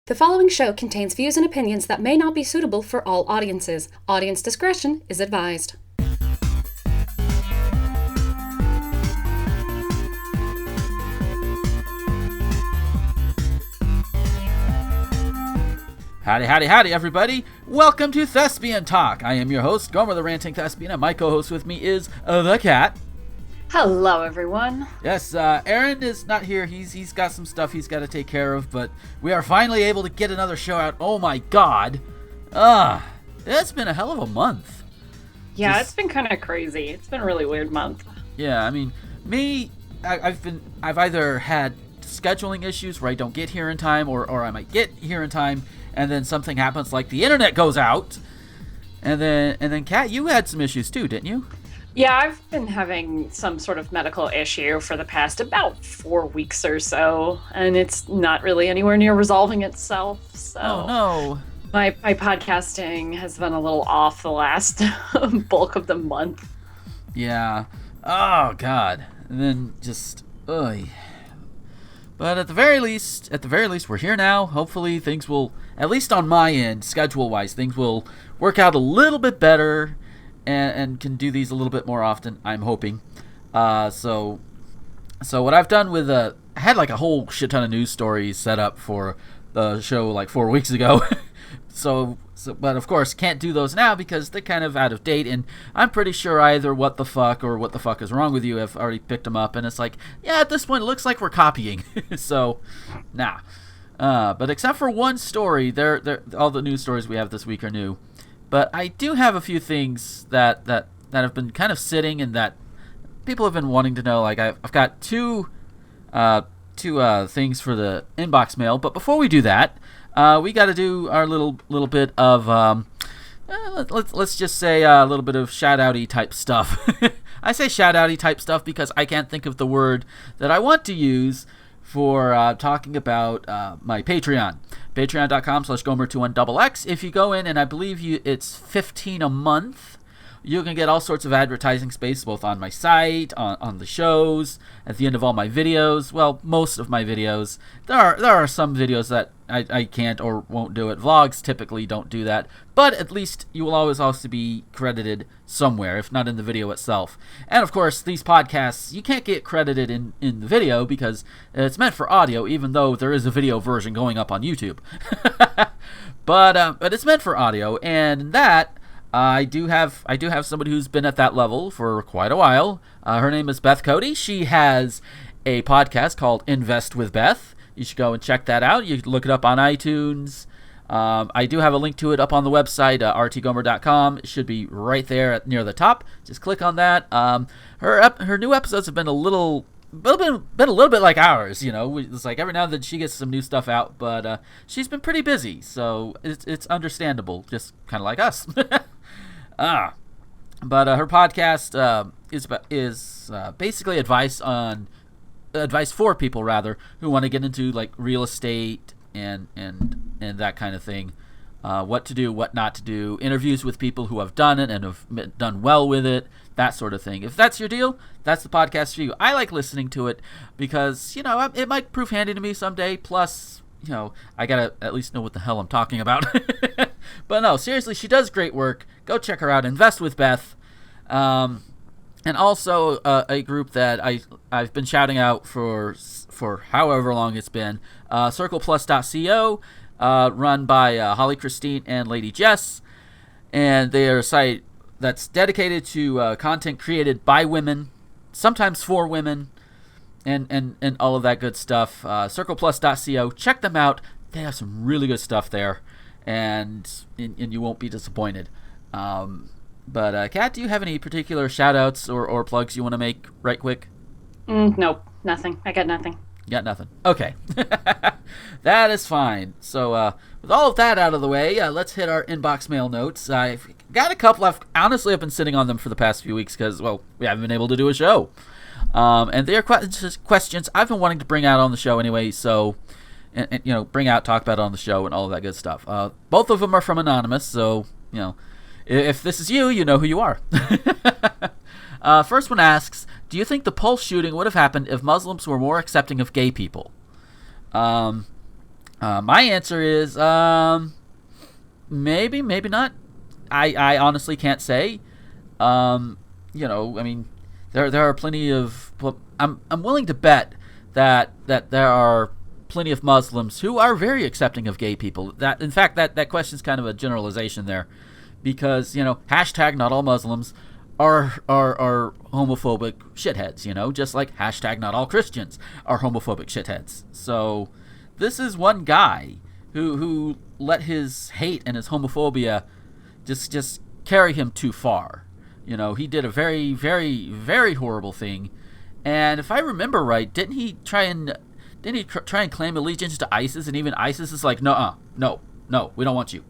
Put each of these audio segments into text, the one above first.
The following show contains views and opinions that may not be suitable for all audiences. Audience discretion is advised. Howdy, everybody. Welcome to Thespian Talk. I am your host, Gomer the Ranting Thespian, and my co-host with me is the Cat. Hello, everyone. Yes, Erin is not here. He's got some stuff he's got to take care of, but we are finally able to get another show out. Oh my god. It's been a hell of a month. Yeah, it's been kind of crazy. It's been a really weird month. Yeah, I mean, I've either had scheduling issues where I don't get here in time, or I might get here in time, and then something happens like the internet goes out. And then Kat, you had some issues too, didn't you? Yeah, I've been having some sort of medical issue for the past about 4 weeks or so, and it's not really anywhere near resolving itself. So oh no. My podcasting has been a little off the last bulk of the month. Yeah. Oh god. And then just ugh. But at the very least, we're here now. Hopefully things will, at least on my end, schedule-wise, things will work out a little bit better and can do these a little bit more often, I'm hoping. So what I've done with, I had like a whole shit ton of news stories set up for the show like 4 weeks ago. But of course, can't do those now because they're kind of out of date, and I'm pretty sure either What the Fuck or What the Fuck is Wrong with You have already picked them up, and it's like, yeah, at this point, it looks like we're copying. So, nah. But except for one story, all the news stories we have this week are new. But I do have a few things that have been kind of sitting and that people have been wanting to know. Like, I've got two things for the inbox mail, but before we do that, we got to do our little bit of let's just say a little bit of shout-outy type stuff. I say shout-outy type stuff because I can't think of the word that I want to use for talking about my Patreon. Patreon.com/Gomer21XX. If you go in, and I believe it's $15 a month, you can get all sorts of advertising space both on my site, on the shows, at the end of all my videos. Well, most of my videos. There are some videos that I can't or won't do it. Vlogs typically don't do that. But at least you will always also be credited somewhere, if not in the video itself. And of course, these podcasts, you can't get credited in the video because it's meant for audio, even though there is a video version going up on YouTube. But it's meant for audio, and that I do have somebody who's been at that level for quite a while. Her name is Beth Cody. She has a podcast called Invest with Beth. You should go and check that out. You can look it up on iTunes. I do have a link to it up on the website, rtgomer.com. It should be right there near the top. Just click on that. Her new episodes have been a little bit like ours, you know. It's like every now and then she gets some new stuff out, but she's been pretty busy, so it's understandable, just kind of like us. But her podcast is basically advice for people rather who want to get into like real estate and that kind of thing. What to do, what not to do, interviews with people who have done it and have done well with it, that sort of thing. If that's your deal, that's the podcast for you. I like listening to it because, you know, it might prove handy to me someday. Plus, you know, I gotta at least know what the hell I'm talking about. But no, seriously, she does great work. Go check her out. Invest with Beth. And also a group that I've been shouting out for however long it's been, circleplus.co, run by Holly Christine and Lady Jess, and they are a site that's dedicated to content created by women, sometimes for women, and all of that good stuff. Circleplus.co, check them out. They have some really good stuff there, and you won't be disappointed. But Kat, do you have any particular shout-outs or plugs you want to make right quick? Nope, nothing. I got nothing. You got nothing. Okay. That is fine. So with all of that out of the way, let's hit our inbox mail notes. I've got a couple. I've been sitting on them for the past few weeks because, well, we haven't been able to do a show. And they are questions I've been wanting to bring out on the show anyway, so, and you know, talk about it on the show and all of that good stuff. Both of them are from Anonymous, so, you know, if this is you, you know who you are. First one asks, do you think the Pulse shooting would have happened if Muslims were more accepting of gay people? My answer is maybe, maybe not. I honestly can't say. You know, I mean, there are plenty of. I'm willing to bet that there are plenty of Muslims who are very accepting of gay people. That, in fact, that question is kind of a generalization there, because hashtag not all Muslims are homophobic shitheads. Just like hashtag not all Christians are homophobic shitheads. So this is one guy who let his hate and his homophobia just carry him too far. He did a very, very, very horrible thing, and if I remember right, didn't he try and claim allegiance to ISIS, and even ISIS is like, no, we don't want you.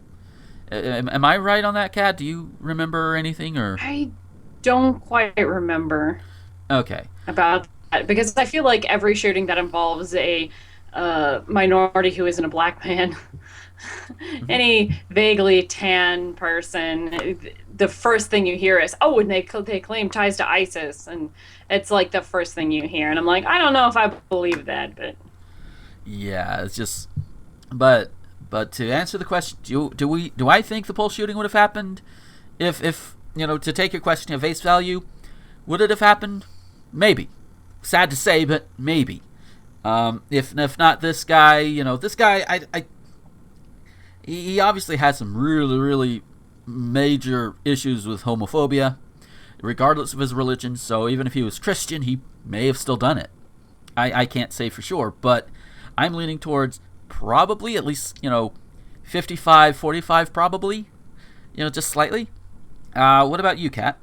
Am I right on that, Kat? Do you remember anything, or? I don't quite remember. Okay. About that, because I feel like every shooting that involves a minority who isn't a black man, any vaguely tan person, the first thing you hear is, oh, and they claim ties to ISIS, and it's like the first thing you hear, and I'm like, I don't know if I believe that, but yeah, it's just, but to answer the question, do I think the Pulse shooting would have happened? If to take your question at face value, would it have happened? Maybe. Sad to say, but maybe. If not this guy, he obviously has some really, really major issues with homophobia, regardless of his religion. So even if he was Christian, he may have still done it. I can't say for sure, but I'm leaning towards probably at least 55-45 probably, just slightly. What about you, Kat?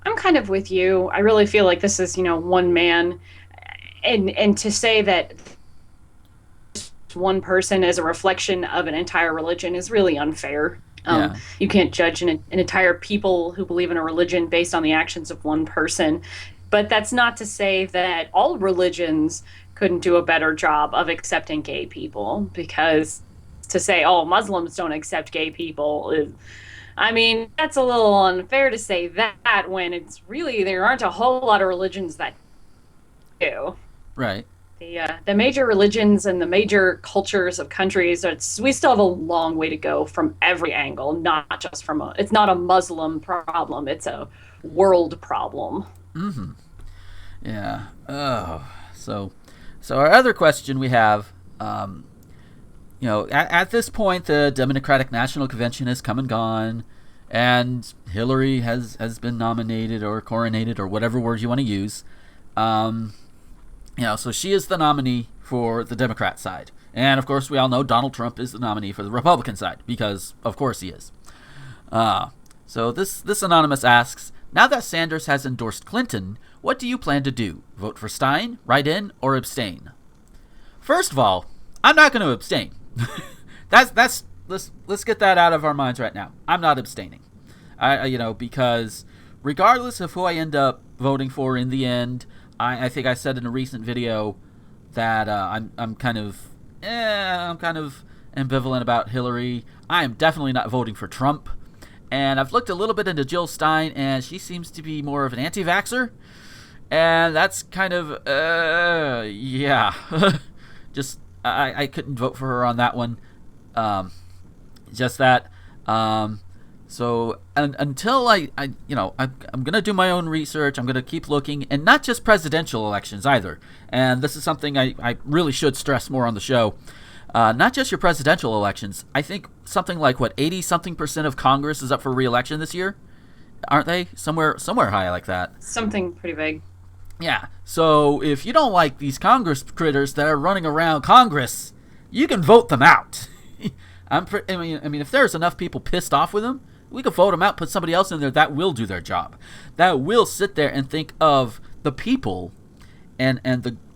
I'm kind of with you. I really feel like this is one man, and to say that one person is a reflection of an entire religion is really unfair. Yeah. You can't judge an entire people who believe in a religion based on the actions of one person. But that's not to say that all religions couldn't do a better job of accepting gay people, because to say, oh, Muslims don't accept gay people is, I mean, that's a little unfair to say that when it's really, there aren't a whole lot of religions that do. Right. The major religions and the major cultures of countries, we still have a long way to go from every angle, not just it's not a Muslim problem, it's a world problem. Mm-hmm. Yeah. Oh. So our other question we have, at this point, the Democratic National Convention has come and gone, and Hillary has been nominated or coronated or whatever word you want to use. So she is the nominee for the Democrat side. And, of course, we all know Donald Trump is the nominee for the Republican side, because, of course, he is. So this anonymous asks, now that Sanders has endorsed Clinton, what do you plan to do? Vote for Stein, write in, or abstain? First of all, I'm not going to abstain. Let's get that out of our minds right now. I'm not abstaining. Because regardless of who I end up voting for in the end, I think I said in a recent video that I'm kind of ambivalent about Hillary. I am definitely not voting for Trump, and I've looked a little bit into Jill Stein, and she seems to be more of an anti-vaxxer, and that's kind of yeah. Just I couldn't vote for her on that one. Just that. So until I'm going to do my own research, I'm going to keep looking, and not just presidential elections either. And this is something I really should stress more on the show. Not just your presidential elections. I think something like, 80-something% of Congress is up for re-election this year? Aren't they? Somewhere high like that. Something pretty big. Yeah. So if you don't like these Congress critters that are running around Congress, you can vote them out. I mean, if there's enough people pissed off with them, we could vote them out, put somebody else in there that will do their job, that will sit there and think of the people and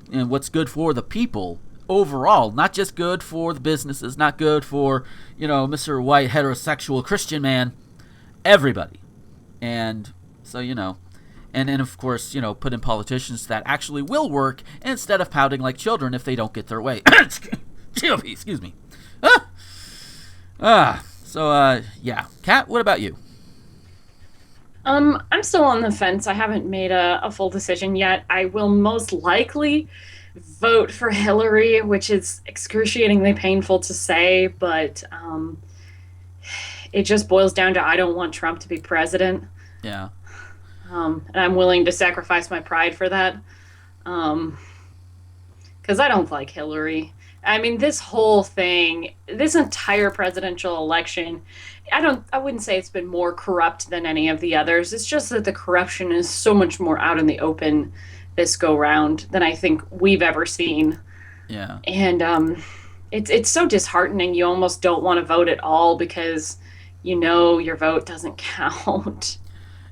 what's good for the people overall, not just good for the businesses, not good for Mr. White heterosexual Christian man, everybody. And so and of course put in politicians that actually will work instead of pouting like children if they don't get their way. GOP, excuse me. Yeah. Kat, what about you? I'm still on the fence. I haven't made a full decision yet. I will most likely vote for Hillary, which is excruciatingly painful to say, but it just boils down to I don't want Trump to be president. Yeah. And I'm willing to sacrifice my pride for that. Because I don't like Hillary. I mean, this whole thing, this entire presidential election, I wouldn't say it's been more corrupt than any of the others. It's just that the corruption is so much more out in the open this go round than I think we've ever seen. Yeah. And it's so disheartening. You almost don't want to vote at all because your vote doesn't count.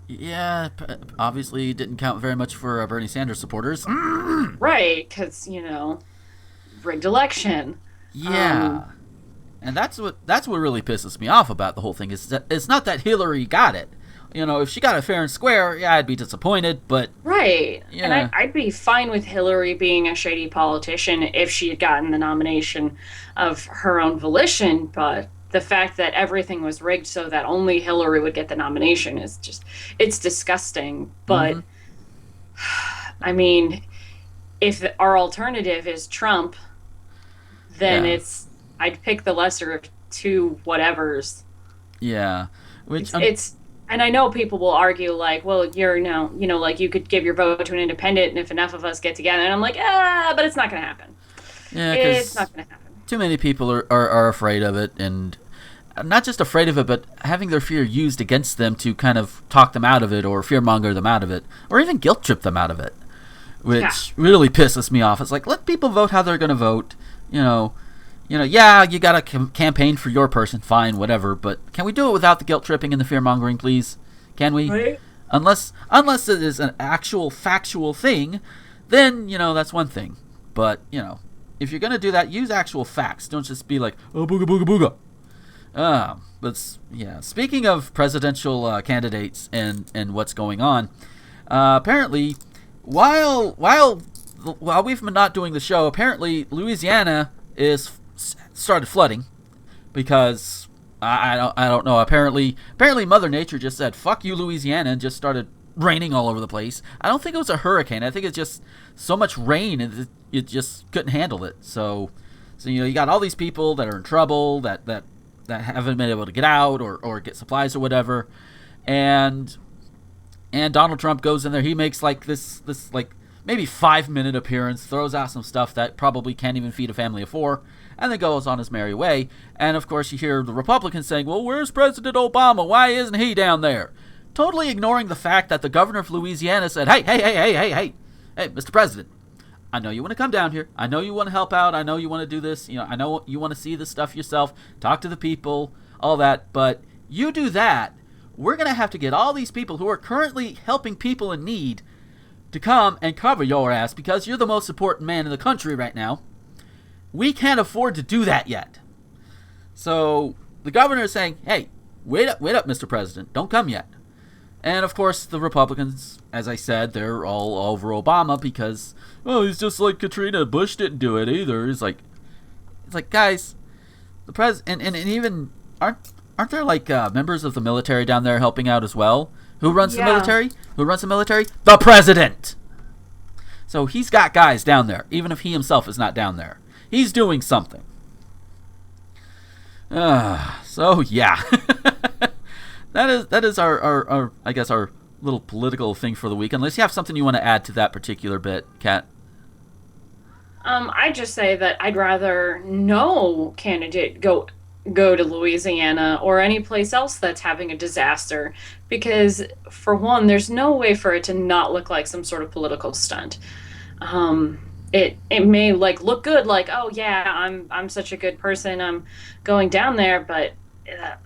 Yeah, obviously didn't count very much for Bernie Sanders supporters. Right, because, rigged election. Yeah. And that's what really pisses me off about the whole thing is that it's not that Hillary got it. If she got it fair and square, yeah, I'd be disappointed, but... Right. Yeah. And I'd be fine with Hillary being a shady politician if she had gotten the nomination of her own volition, but the fact that everything was rigged so that only Hillary would get the nomination is just... It's disgusting. But, I mean, if our alternative is Trump, then I'd pick the lesser of two whatevers. Yeah. Which it's and I know people will argue like, well, like you could give your vote to an independent and if enough of us get together, and I'm like, but it's not going to happen. Yeah, it's not going to happen. Too many people are afraid of it, and not just afraid of it, but having their fear used against them to kind of talk them out of it or fearmonger them out of it or even guilt trip them out of it, which really pisses me off. It's like, let people vote how they're going to vote, yeah, you got to campaign for your person, fine, whatever, but can we do it without the guilt tripping and the fear-mongering, please? Can we? Right. Unless it is an actual factual thing, then, that's one thing. But, if you're going to do that, use actual facts. Don't just be like, oh, booga, booga, booga. But, yeah, speaking of presidential candidates and what's going on, apparently, while we've been not doing the show, apparently Louisiana is started flooding because I don't know. Apparently Mother Nature just said fuck you Louisiana and just started raining all over the place. I don't think it was a hurricane. I think it's just so much rain and it just couldn't handle it. So you got all these people that are in trouble that haven't been able to get out or get supplies or whatever, and Donald Trump goes in there. He makes like this like maybe 5-minute appearance, throws out some stuff that probably can't even feed a family of 4, and then goes on his merry way. And of course you hear the Republicans saying, well, where's President Obama? Why isn't he down there? Totally ignoring the fact that the governor of Louisiana said, hey, Mr. President, I know you want to come down here. I know you want to help out. I know you want to do this. I know you want to see this stuff yourself, talk to the people, all that. But you do that, we're going to have to get all these people who are currently helping people in need to come and cover your ass because you're the most important man in the country right now. We can't afford to do that yet. So the governor is saying, hey, wait up, Mr. President. Don't come yet. And of course, the Republicans, as I said, they're all over Obama because, he's just like Katrina. Bush didn't do it either. It's like, guys, the president, and even aren't there like members of the military down there helping out as well? Who runs the military? The president. So he's got guys down there, even if he himself is not down there. He's doing something. So yeah, that is our I guess our little political thing for the week. Unless you have something you want to add to that particular bit, Kat. I just say that I'd rather no candidate go to Louisiana or any place else that's having a disaster, because for one, there's no way for it to not look like some sort of political stunt. It may like look good, like, oh yeah, I'm such a good person, I'm going down there, but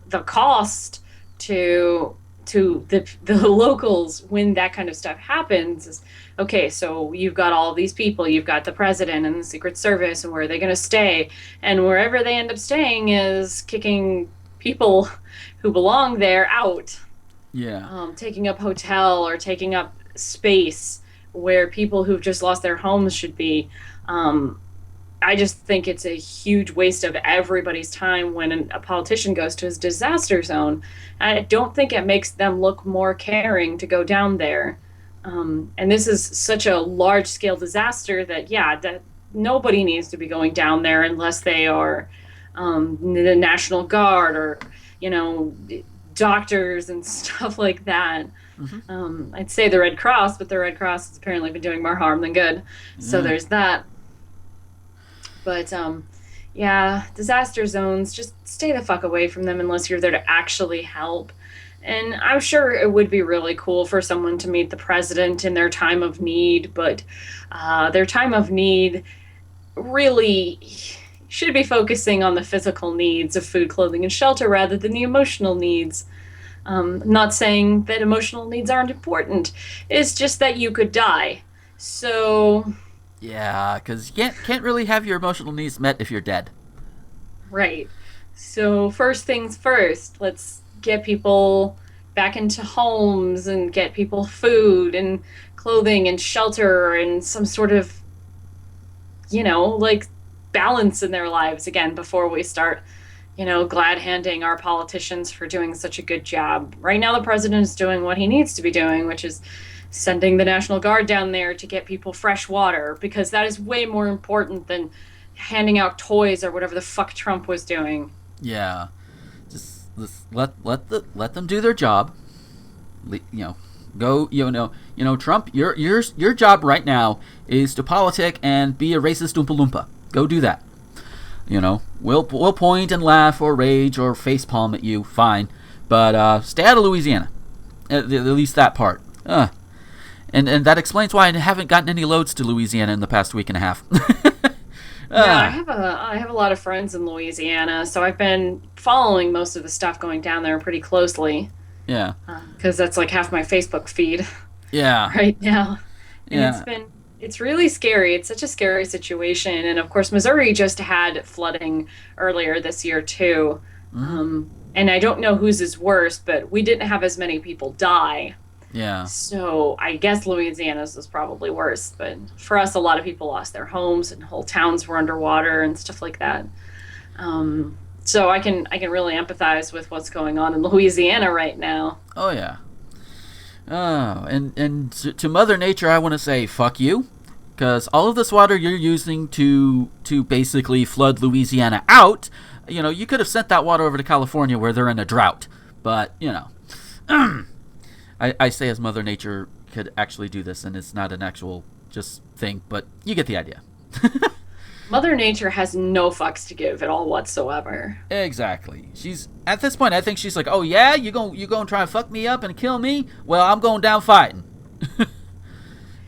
the cost to the locals when that kind of stuff happens is, okay, so you've got all these people, you've got the president and the Secret Service, and where are they going to stay? And wherever they end up staying is kicking people who belong there out. Yeah. Taking up hotel or taking up space where people who've just lost their homes should be. I just think it's a huge waste of everybody's time when a politician goes to his disaster zone. I don't think it makes them look more caring to go down there. And this is such a large-scale disaster that, yeah, that nobody needs to be going down there unless they are the National Guard or, you know, doctors and stuff like that. I'd say the Red Cross, but the Red Cross has apparently been doing more harm than good. So there's that. But yeah, disaster zones, just stay the fuck away from them unless you're there to actually help. And I'm sure it would be really cool for someone to meet the president in their time of need, but their time of need really should be focusing on the physical needs of food, clothing, and shelter rather than the emotional needs. Not saying that emotional needs aren't important. It's just that you could die. So... Yeah, because you can't really have your emotional needs met if you're dead. Right. So first things first, let's get people back into homes and get people food and clothing and shelter and some sort of, you know, like balance in their lives again before we start, you know, glad handing our politicians for doing such a good job. Right now the president is doing what he needs to be doing, which is sending the National Guard down there to get people fresh water, because that is way more important than handing out toys or whatever the fuck Trump was doing. Yeah, just let them do their job. You know, go. You know, Trump. Your job right now is to politic and be a racist Oompa Loompa. Go do that. You know, we'll point and laugh or rage or facepalm at you. Fine, but stay out of Louisiana. At least that part. And that explains why I haven't gotten any loads to Louisiana in the past week and a half. Yeah, I have a lot of friends in Louisiana, so I've been following most of the stuff going down there pretty closely. Yeah. Because that's like half my Facebook feed. Yeah. Right now. And Yeah. it's really scary. It's such a scary situation. And of course, Missouri just had flooding earlier this year too. And I don't know whose is worse, but we didn't have as many people die. Yeah. So I guess Louisiana's was probably worse, but for us, a lot of people lost their homes and whole towns were underwater and stuff like that. So I can really empathize with what's going on in Louisiana right now. Oh yeah. Oh, and to Mother Nature, I want to say fuck you, because all of this water you're using to basically flood Louisiana out, you know, you could have sent that water over to California where they're in a drought, but you know. I say as Mother Nature could actually do this, and it's not an actual just thing, but you get the idea. Mother Nature has no fucks to give at all whatsoever. Exactly. She's at this point. I think she's like, "Oh yeah, you gonna try and fuck me up and kill me? Well, I'm going down fighting."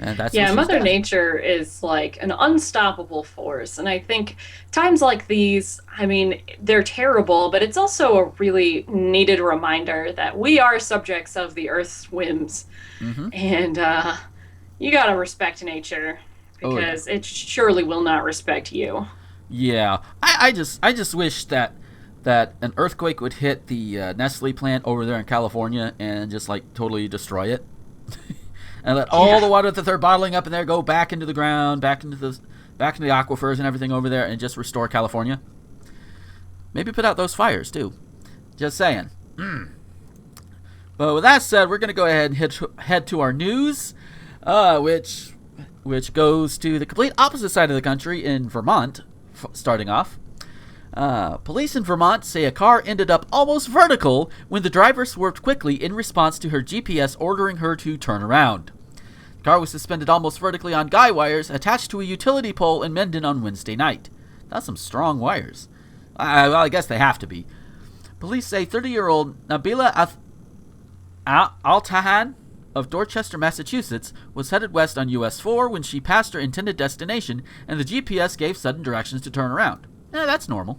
And that's Mother Nature is like an unstoppable force, and I think times like these, I mean, they're terrible, but it's also a really needed reminder that we are subjects of the Earth's whims, and you gotta respect nature because it surely will not respect you. Yeah, I just wish that an earthquake would hit the Nestle plant over there in California and just like totally destroy it. And let all the water that they're bottling up in there go back into the ground, back into the aquifers and everything over there, and just restore California. Maybe put out those fires too. Just saying. But with that said, we're gonna go ahead and head to our news, which goes to the complete opposite side of the country in Vermont. Starting off, police in Vermont say a car ended up almost vertical when the driver swerved quickly in response to her GPS ordering her to turn around. The car was suspended almost vertically on guy wires attached to a utility pole in Mendon on Wednesday night. That's some strong wires. Well, I guess they have to be. Police say 30-year-old Nabila Altahan of Dorchester, Massachusetts, was headed west on US 4 when she passed her intended destination, and the GPS gave sudden directions to turn around. That's normal.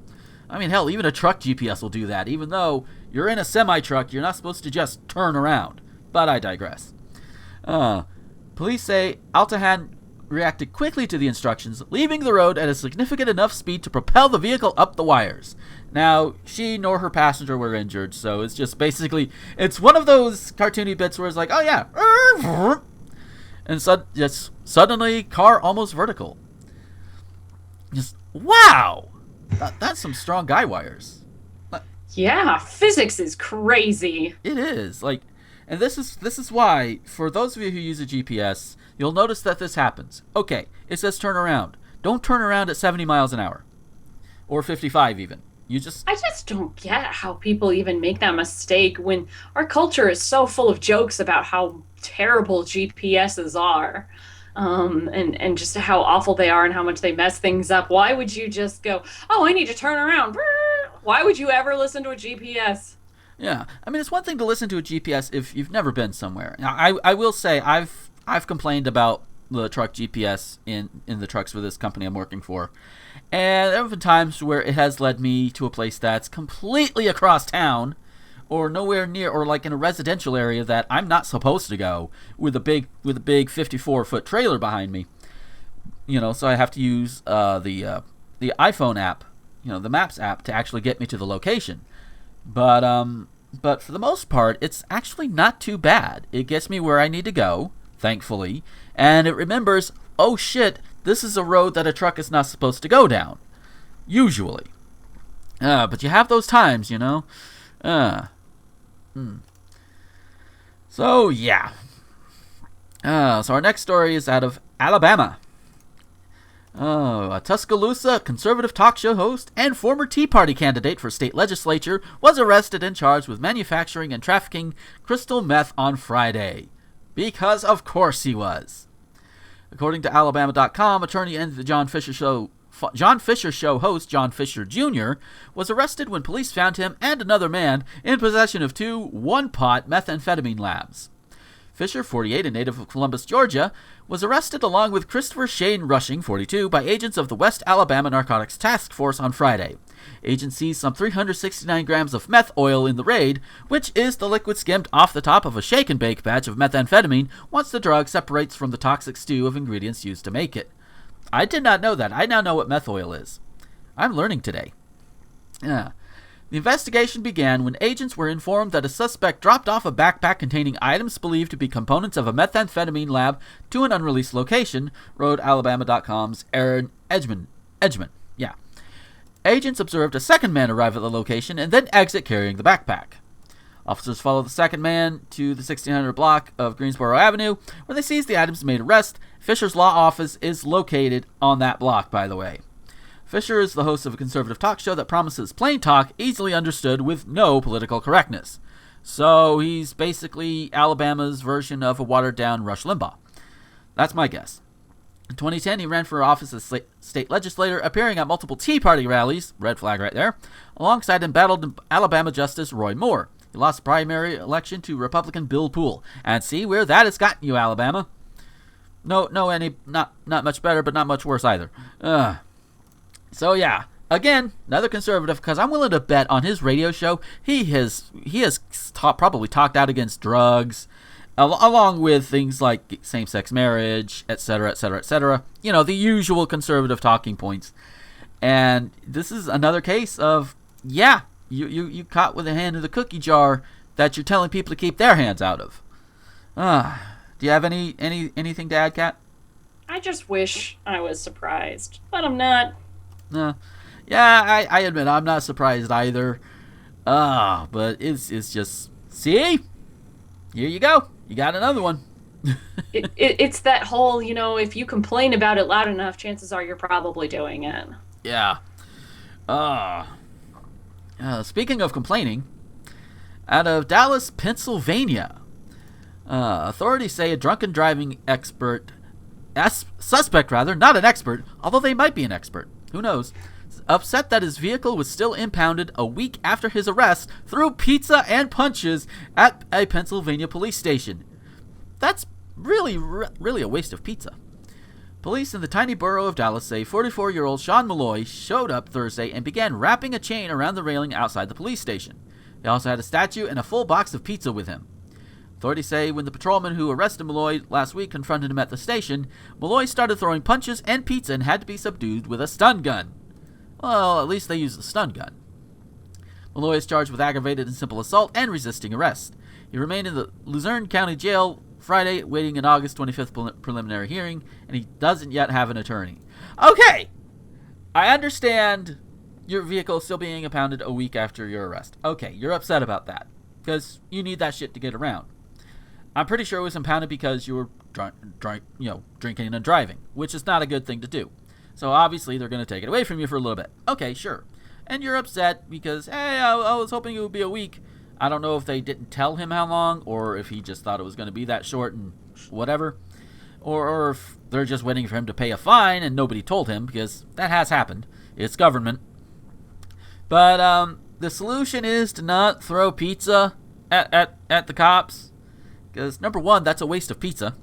I mean, hell, even a truck GPS will do that. Even though you're in a semi-truck, you're not supposed to just turn around. But I digress. Police say Altahan reacted quickly to the instructions, leaving the road at a significant enough speed to propel the vehicle up the wires. Now, she nor her passenger were injured, so it's just basically, it's one of those cartoony bits where it's like, oh yeah, and just suddenly, car almost vertical. Just, wow! That's some strong guy wires. Yeah, physics is crazy. It is. Like, And this is why, for those of you who use a GPS, you'll notice that this happens. Okay, it says turn around. Don't turn around at 70 miles an hour. Or 55 even. I just don't get how people even make that mistake when our culture is so full of jokes about how terrible GPSs are. And just how awful they are and how much they mess things up. Why would you just go, oh, I need to turn around? Why would you ever listen to a GPS? Yeah, I mean, it's one thing to listen to a GPS if you've never been somewhere. Now, I will say I've complained about the truck GPS in the trucks for this company I'm working for. And there have been times where it has led me to a place that's completely across town or nowhere near, or like in a residential area that I'm not supposed to go with a big 54-foot trailer behind me. So I have to use the iPhone app, the Maps app, to actually get me to the location. But for the most part, it's actually not too bad. It gets me where I need to go, thankfully, and it remembers, oh shit, this is a road that a truck is not supposed to go down. Usually. But you have those times, So, yeah. So our next story is out of Alabama. A Tuscaloosa conservative talk show host and former Tea Party candidate for state legislature was arrested and charged with manufacturing and trafficking crystal meth on Friday. Because of course he was. According to Alabama.com, attorney and the John Fisher Show host John Fisher Jr. was arrested when police found him and another man in possession of 2 one-pot methamphetamine labs. Fisher, 48, a native of Columbus, Georgia, was arrested along with Christopher Shane Rushing, 42, by agents of the West Alabama Narcotics Task Force on Friday. Agents seized some 369 grams of meth oil in the raid, which is the liquid skimmed off the top of a shake-and-bake batch of methamphetamine once the drug separates from the toxic stew of ingredients used to make it. I did not know that. I now know what meth oil is. I'm learning today. The investigation began when agents were informed that a suspect dropped off a backpack containing items believed to be components of a methamphetamine lab to an unreleased location, wrote Alabama.com's Erin Edgman. Yeah. Agents observed a second man arrive at the location and then exit carrying the backpack. Officers followed the second man to the 1600 block of Greensboro Avenue, where they seized the items and made arrest. Fisher's law office is located on that block, by the way. Fisher is the host of a conservative talk show that promises plain talk, easily understood, with no political correctness. So he's basically Alabama's version of a watered-down Rush Limbaugh. That's my guess. In 2010, he ran for office as state legislator, appearing at multiple Tea Party rallies, red flag right there, alongside embattled Alabama Justice Roy Moore. He lost the primary election to Republican Bill Poole. And see where that has gotten you, Alabama. Not much better, but not much worse either. So yeah, again, another conservative, because I'm willing to bet on his radio show, he has probably talked out against drugs, along with things like same-sex marriage, etc., etc., etc. The usual conservative talking points. And this is another case of, yeah, you caught with a hand in the cookie jar that you're telling people to keep their hands out of. Do you have anything to add, Kat? I just wish I was surprised, but I'm not. Yeah, I admit I'm not surprised either. But it's just, see? Here you go. You got another one. It's that whole, if you complain about it loud enough, chances are you're probably doing it. Yeah. Speaking of complaining, out of Dallas, Pennsylvania, authorities say a drunken driving suspect, not an expert, although they might be an expert. Who knows? Upset that his vehicle was still impounded a week after his arrest, threw pizza and punches at a Pennsylvania police station. That's really a waste of pizza. Police in the tiny borough of Dallas say 44-year-old Sean Malloy showed up Thursday and began wrapping a chain around the railing outside the police station. He also had a statue and a full box of pizza with him. Authorities say when the patrolman who arrested Malloy last week confronted him at the station, Malloy started throwing punches and pizza and had to be subdued with a stun gun. Well, at least they used a stun gun. Malloy is charged with aggravated and simple assault and resisting arrest. He remained in the Luzerne County Jail Friday, waiting an August 25th preliminary hearing, and he doesn't yet have an attorney. Okay! I understand your vehicle still being impounded a week after your arrest. Okay, you're upset about that, because you need that shit to get around. I'm pretty sure it was impounded because you were drinking and driving, which is not a good thing to do. So obviously they're going to take it away from you for a little bit. Okay, sure. And you're upset because, hey, I was hoping it would be a week. I don't know if they didn't tell him how long, or if he just thought it was going to be that short and whatever. Or if they're just waiting for him to pay a fine and nobody told him, because that has happened. It's government. But the solution is to not throw pizza at the cops. Because, number one, that's a waste of pizza.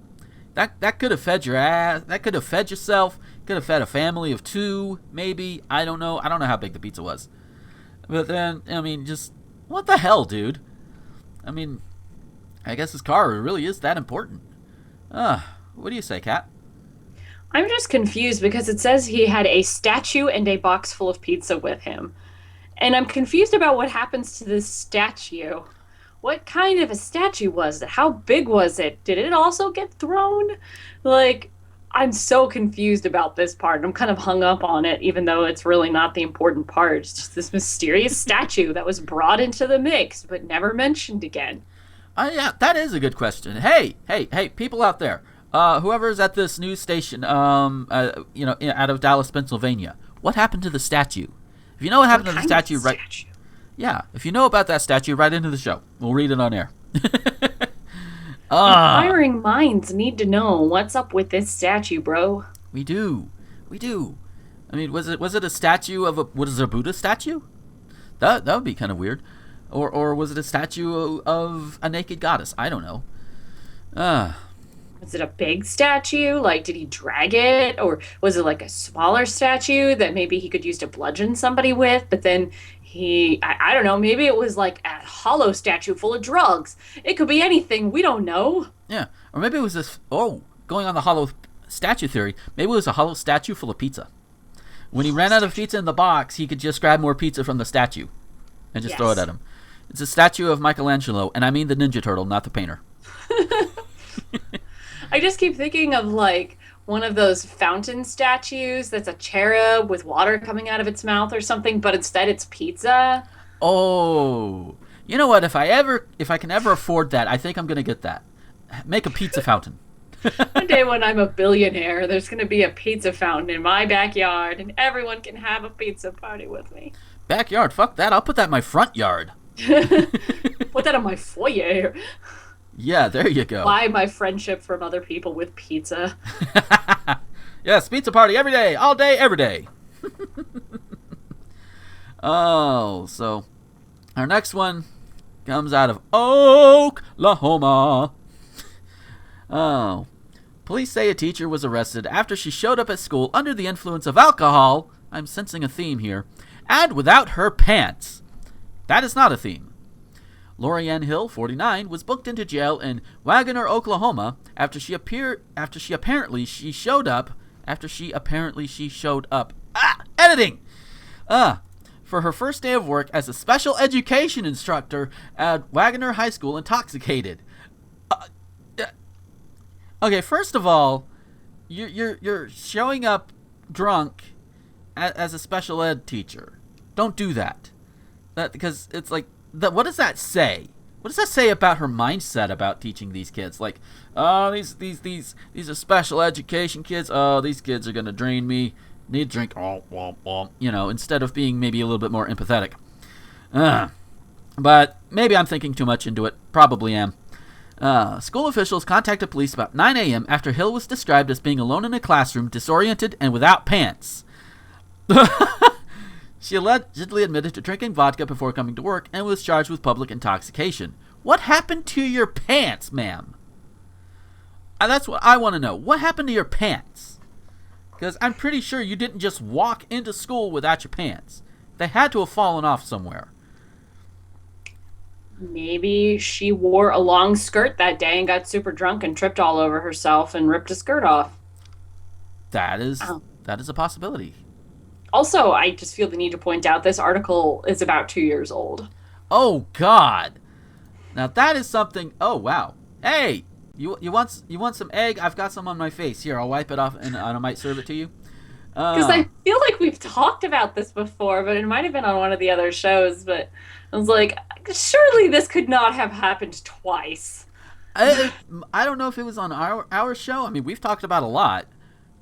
That could have fed your ass. That could have fed yourself. Could have fed a family of 2, maybe. I don't know. I don't know how big the pizza was. But then, I mean, just, what the hell, dude? I mean, I guess his car really is that important. What do you say, Kat? I'm just confused because it says he had a statue and a box full of pizza with him. And I'm confused about what happens to this statue. What kind of a statue was it? How big was it? Did it also get thrown? Like, I'm so confused about this part. I'm kind of hung up on it, even though it's really not the important part. It's just this mysterious statue that was brought into the mix, but never mentioned again. Yeah, that is a good question. Hey, people out there. Whoever's at this news station, out of Dallas, Pennsylvania, what happened to the statue? If you know what happened to the statue, right? Yeah, if you know about that statue, write into the show. We'll read it on air. Inquiring minds need to know what's up with this statue, bro. We do. I mean, was it a statue of a Buddha statue? That would be kind of weird. Or was it a statue of a naked goddess? I don't know. Was it a big statue? Like, did he drag it? Or was it like a smaller statue that maybe he could use to bludgeon somebody with? But then I don't know, maybe it was like a hollow statue full of drugs. It could be anything. We don't know. Yeah. Or maybe it was this, going on the hollow statue theory, maybe it was a hollow statue full of pizza. When he ran out of pizza in the box, he could just grab more pizza from the statue and just throw it at him. It's a statue of Michelangelo, and I mean the Ninja Turtle, not the painter. I just keep thinking of like one of those fountain statues that's a cherub with water coming out of its mouth or something, but instead it's pizza. Oh, you know what? If I can ever afford that, I think I'm gonna get that. Make a pizza fountain. One day when I'm a billionaire, there's gonna be a pizza fountain in my backyard, and everyone can have a pizza party with me. Backyard? Fuck that! I'll put that in my front yard. Put that in my foyer. Yeah, there you go. Buy my friendship from other people with pizza. Yes, pizza party every day, all day, every day. So our next one comes out of Oklahoma. Police say a teacher was arrested after she showed up at school under the influence of alcohol. I'm sensing a theme here. And without her pants. That is not a theme. Lori Ann Hill, 49, was booked into jail in Wagoner, Oklahoma, after she apparently showed up. Editing. For her first day of work as a special education instructor at Wagoner High School, intoxicated. Okay, first of all, you're showing up drunk as a special ed teacher. Don't do that. Because it's like, what does that say? What does that say about her mindset about teaching these kids? Like, these are special education kids. These kids are gonna drain me. Need a drink. Instead of being maybe a little bit more empathetic. But maybe I'm thinking too much into it. Probably am. School officials contacted police about 9 a.m. after Hill was described as being alone in a classroom, disoriented, and without pants. She allegedly admitted to drinking vodka before coming to work and was charged with public intoxication. What happened to your pants, ma'am? That's what I want to know. What happened to your pants? Because I'm pretty sure you didn't just walk into school without your pants. They had to have fallen off somewhere. Maybe she wore a long skirt that day and got super drunk and tripped all over herself and ripped a skirt off. That is a possibility. Also, I just feel the need to point out this article is about 2 years old. Oh, God. Now, that is something... Oh, wow. Hey, you want some egg? I've got some on my face. Here, I'll wipe it off and I might serve it to you. Because I feel like we've talked about this before, but it might have been on one of the other shows. But I was like, surely this could not have happened twice. I don't know if it was on our show. I mean, we've talked about a lot,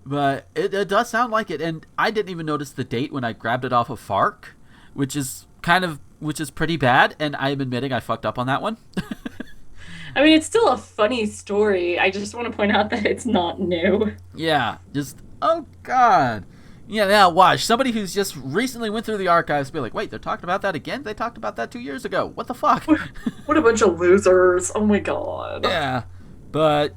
but it does sound like it. And I didn't even notice the date when I grabbed it off of Fark, which is pretty bad. And I'm admitting I fucked up on that one. I mean, it's still a funny story. I just want to point out that it's not new. Yeah, just oh god. Yeah, now watch somebody who's just recently went through the archives be like, wait, they're talking about that again? They talked about that 2 years ago. What the fuck? What a bunch of losers! Oh my god. Yeah, but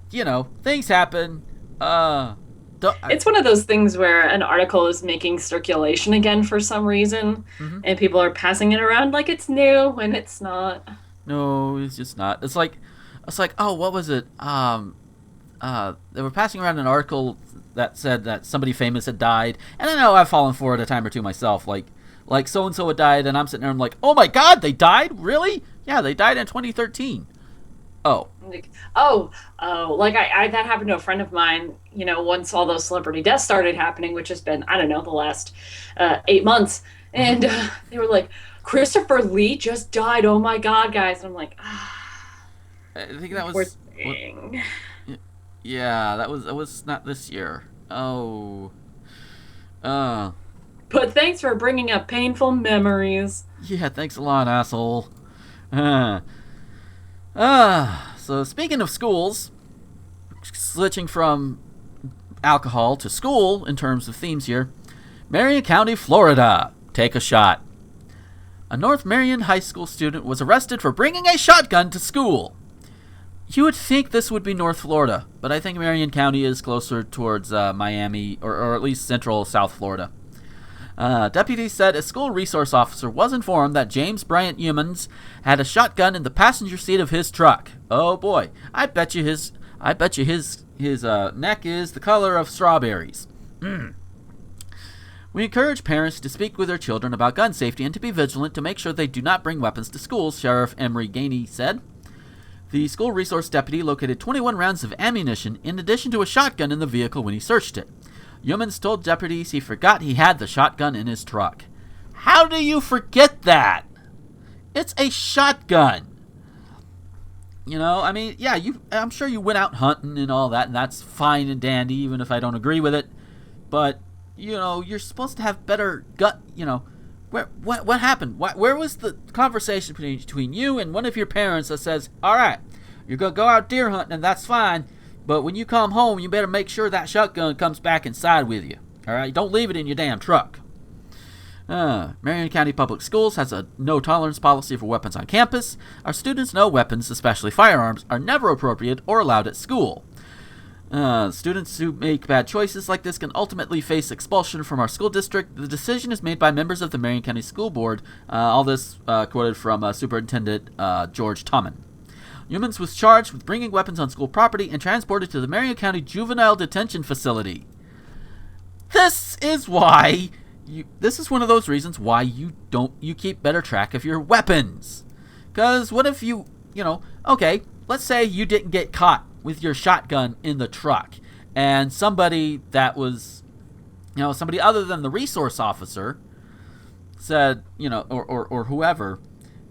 things happen. It's one of those things where an article is making circulation again for some reason, and people are passing it around like it's new when it's not. No, it's just not. It's like, oh, what was it? They were passing around an article that said that somebody famous had died, and I know I've fallen for it a time or two myself. Like so and so had died, and I'm sitting there, I'm like, oh my god, they died? Really? Yeah, they died in 2013. Oh. Like I that happened to a friend of mine. Once all those celebrity deaths started happening, which has been, I don't know, the last 8 months, and they were like, Christopher Lee just died. Oh my god, guys! And I'm like, I think that was. Yeah, that was not this year. Oh. But thanks for bringing up painful memories. Yeah, thanks a lot, asshole. So speaking of schools, switching from alcohol to school in terms of themes here, Marion County, Florida. Take a shot. A North Marion High School student was arrested for bringing a shotgun to school. You would think this would be North Florida, but I think Marion County is closer towards Miami, or at least central South Florida. Deputies said a school resource officer was informed that James Bryant Humans had a shotgun in the passenger seat of his truck. Oh boy, I bet you his neck is the color of strawberries. We encourage parents to speak with their children about gun safety and to be vigilant to make sure they do not bring weapons to schools, Sheriff Emery Gainey said. The school resource deputy located 21 rounds of ammunition in addition to a shotgun in the vehicle when he searched it. Humans told deputies he forgot he had the shotgun in his truck. How do you forget that? It's a shotgun. I mean, yeah, I'm sure you went out hunting and all that, and that's fine and dandy, even if I don't agree with it. But, you're supposed to have better gut, what happened? Where was the conversation between you and one of your parents that says, all right, you're going to go out deer hunting, and that's fine, but when you come home, you better make sure that shotgun comes back inside with you. All right? Don't leave it in your damn truck. Marion County Public Schools has a no-tolerance policy for weapons on campus. Our students know weapons, especially firearms, are never appropriate or allowed at school. Students who make bad choices like this can ultimately face expulsion from our school district. The decision is made by members of the Marion County School Board. All this quoted from Superintendent George Tommen. Humans was charged with bringing weapons on school property and transported to the Marion County Juvenile Detention Facility. This is why this is one of those reasons why you keep better track of your weapons. Because what if okay, let's say you didn't get caught with your shotgun in the truck, and somebody that was, somebody other than the resource officer said, or whoever,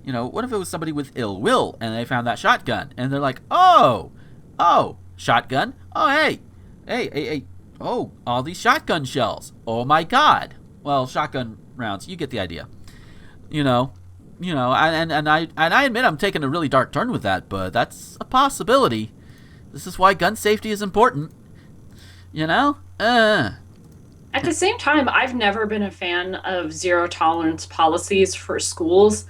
what if it was somebody with ill will and they found that shotgun and they're like, oh, shotgun, oh, hey, oh, all these shotgun shells, oh my god, well, shotgun rounds, you get the idea, and I admit I'm taking a really dark turn with that, but that's a possibility. This is why gun safety is important. At the same time, I've never been a fan of zero tolerance policies for schools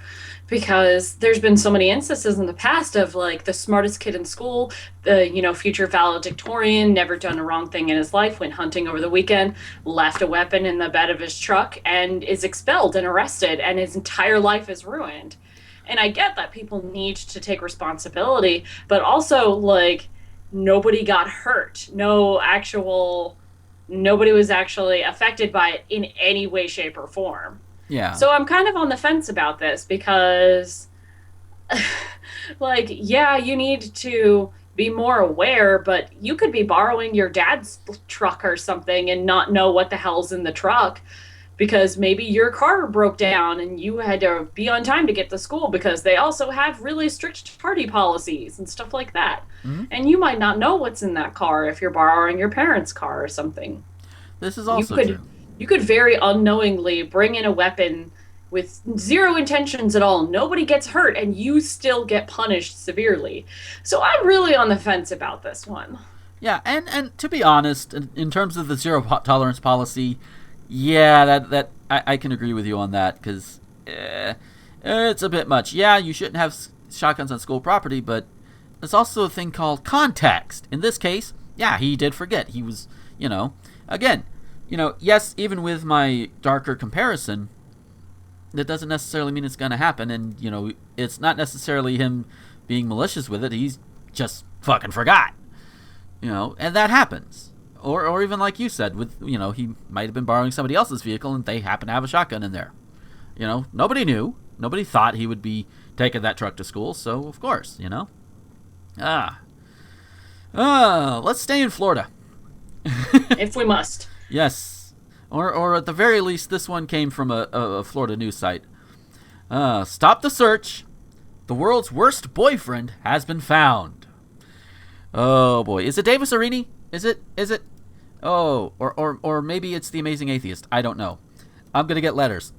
because there's been so many instances in the past of like the smartest kid in school, the future valedictorian, never done a wrong thing in his life, went hunting over the weekend, left a weapon in the bed of his truck, and is expelled and arrested, and his entire life is ruined. And I get that people need to take responsibility, but also like, nobody got hurt. Nobody was actually affected by it in any way, shape, or form. Yeah. So I'm kind of on the fence about this because, you need to be more aware, but you could be borrowing your dad's truck or something and not know what the hell's in the truck because maybe your car broke down and you had to be on time to get to school because they also have really strict tardy policies and stuff like that. Mm-hmm. And you might not know what's in that car if you're borrowing your parents' car or something. This is also true. You could very unknowingly bring in a weapon with zero intentions at all. Nobody gets hurt and you still get punished severely. So I'm really on the fence about this one. Yeah, and to be honest, in terms of the zero tolerance policy, yeah, that I can agree with you on that, because it's a bit much. Yeah, you shouldn't have shotguns on school property, but there's also a thing called context. In this case, yeah, he did forget. He was, again, yes, even with my darker comparison, that doesn't necessarily mean it's going to happen, and, it's not necessarily him being malicious with it. He's just fucking forgot. And that happens. Or even like you said, with, he might have been borrowing somebody else's vehicle and they happen to have a shotgun in there. Nobody knew. Nobody thought he would be taking that truck to school, so of course, let's stay in Florida. If we must. Yes. Or at the very least, this one came from a Florida news site. Stop the search. The world's worst boyfriend has been found. Oh boy. Is it Davis Arini? Is it? Oh, or maybe it's The Amazing Atheist. I don't know. I'm going to get letters.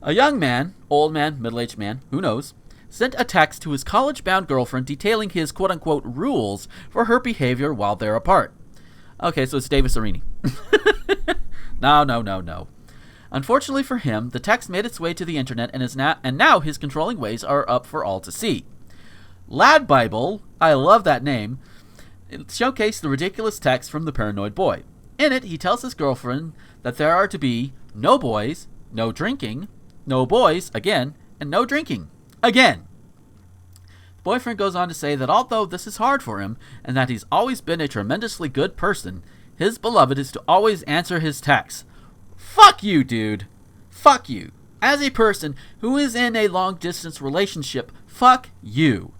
A young man, old man, middle-aged man, who knows, sent a text to his college-bound girlfriend detailing his quote-unquote rules for her behavior while they're apart. Okay, so it's Davis Arini. No. Unfortunately for him, the text made its way to the internet and now his controlling ways are up for all to see. Lad Bible, I love that name, it showcased the ridiculous text from the paranoid boy. In it, he tells his girlfriend that there are to be no boys, no drinking, no boys, again, and no drinking, again. The boyfriend goes on to say that although this is hard for him, and that he's always been a tremendously good person, his beloved is to always answer his texts. Fuck you, dude. Fuck you. As a person who is in a long-distance relationship, fuck you.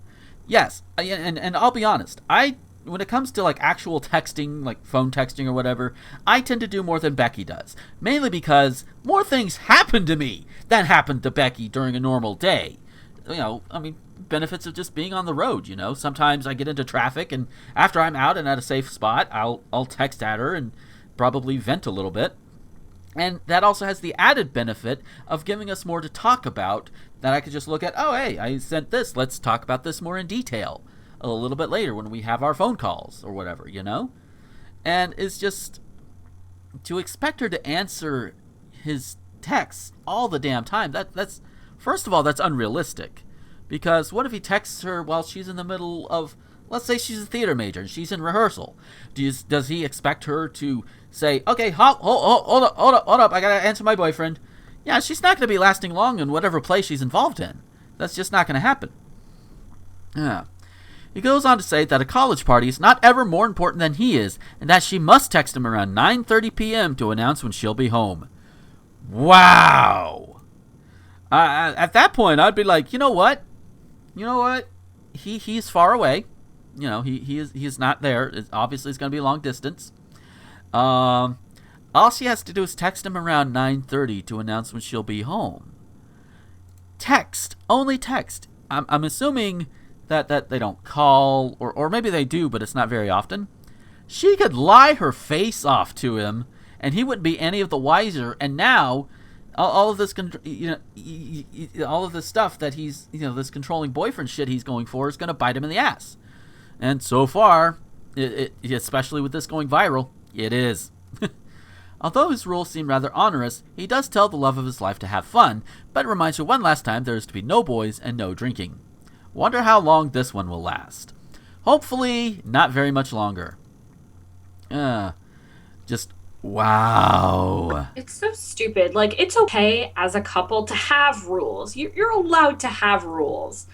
Yes, and I'll be honest, when it comes to like actual texting, like phone texting or whatever, I tend to do more than Becky does. Mainly because more things happen to me than happen to Becky during a normal day. Benefits of just being on the road, Sometimes I get into traffic, and after I'm out and at a safe spot, I'll text at her and probably vent a little bit. And that also has the added benefit of giving us more to talk about, that I could just look at, oh, hey, I sent this, let's talk about this more in detail a little bit later when we have our phone calls or whatever, And it's just, to expect her to answer his texts all the damn time, that's first of all, that's unrealistic. Because what if he texts her while she's in the middle of, let's say she's a theater major and she's in rehearsal. Does he expect her to say, okay, hold up, I gotta answer my boyfriend? Yeah, she's not going to be lasting long in whatever play she's involved in. That's just not going to happen. Yeah. He goes on to say that a college party is not ever more important than he is, and that she must text him around 9:30 p.m. to announce when she'll be home. Wow. At that point, I'd be like, you know what? He's far away. He is not there. Obviously, it's going to be long distance. All she has to do is text him around 9:30 to announce when she'll be home. Text. Only text. I'm assuming that they don't call, or maybe they do, but it's not very often. She could lie her face off to him, and he wouldn't be any of the wiser. And now, all of this, all of this stuff that he's, this controlling boyfriend shit he's going for is going to bite him in the ass. And so far, especially with this going viral, it is. Although his rules seem rather onerous, he does tell the love of his life to have fun, but reminds her one last time there is to be no boys and no drinking. Wonder how long this one will last. Hopefully, not very much longer. Just, wow. It's so stupid. Like, it's okay as a couple to have rules. You're allowed to have rules.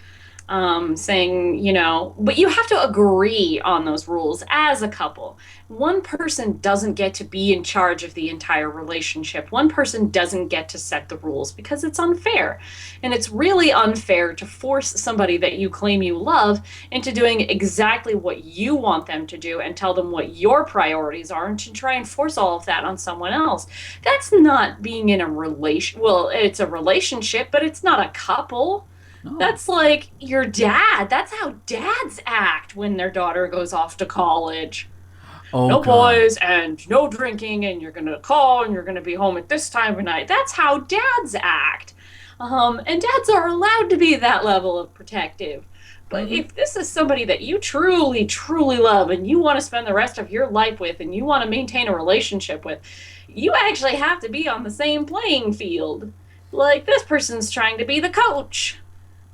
saying, but you have to agree on those rules as a couple. One person doesn't get to be in charge of the entire relationship. One person doesn't get to set the rules because it's unfair. And it's really unfair to force somebody that you claim you love into doing exactly what you want them to do and tell them what your priorities are, and to try and force all of that on someone else. That's not being in a relation. Well, it's a relationship, but it's not a couple. No. That's like your dad. That's how dads act when their daughter goes off to college. Oh, no God. boys and no drinking, and you're going to call and you're going to be home at this time of night. That's how dads act. And dads are allowed to be that level of protective. But if this is somebody that you truly, truly love and you want to spend the rest of your life with and you want to maintain a relationship with, you actually have to be on the same playing field. Like, this person's trying to be the coach.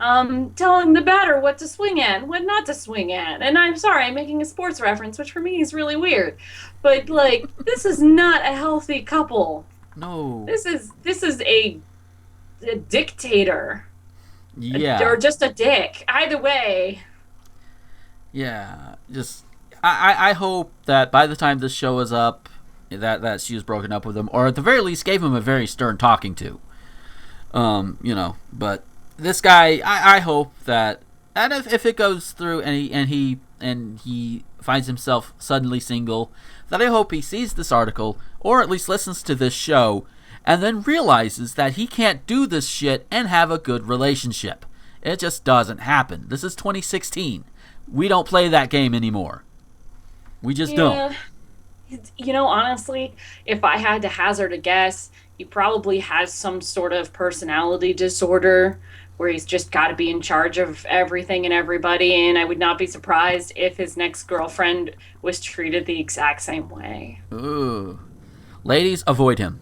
Telling the batter what to swing at and what not to swing at. And I'm sorry, I'm making a sports reference, which for me is really weird. But, like, this is not a healthy couple. No. This is a dictator. Yeah. Or just a dick. Either way. Yeah. Just, I hope that by the time this show is up, that she was broken up with him, or at the very least gave him a very stern talking to. But this guy, I hope that, and if it goes through and he finds himself suddenly single, that I hope he sees this article, or at least listens to this show, and then realizes that he can't do this shit and have a good relationship. It just doesn't happen. This is 2016. We don't play that game anymore. We just don't. Honestly, if I had to hazard a guess, he probably has some sort of personality disorder where he's just got to be in charge of everything and everybody, and I would not be surprised if his next girlfriend was treated the exact same way. Ooh. Ladies, avoid him.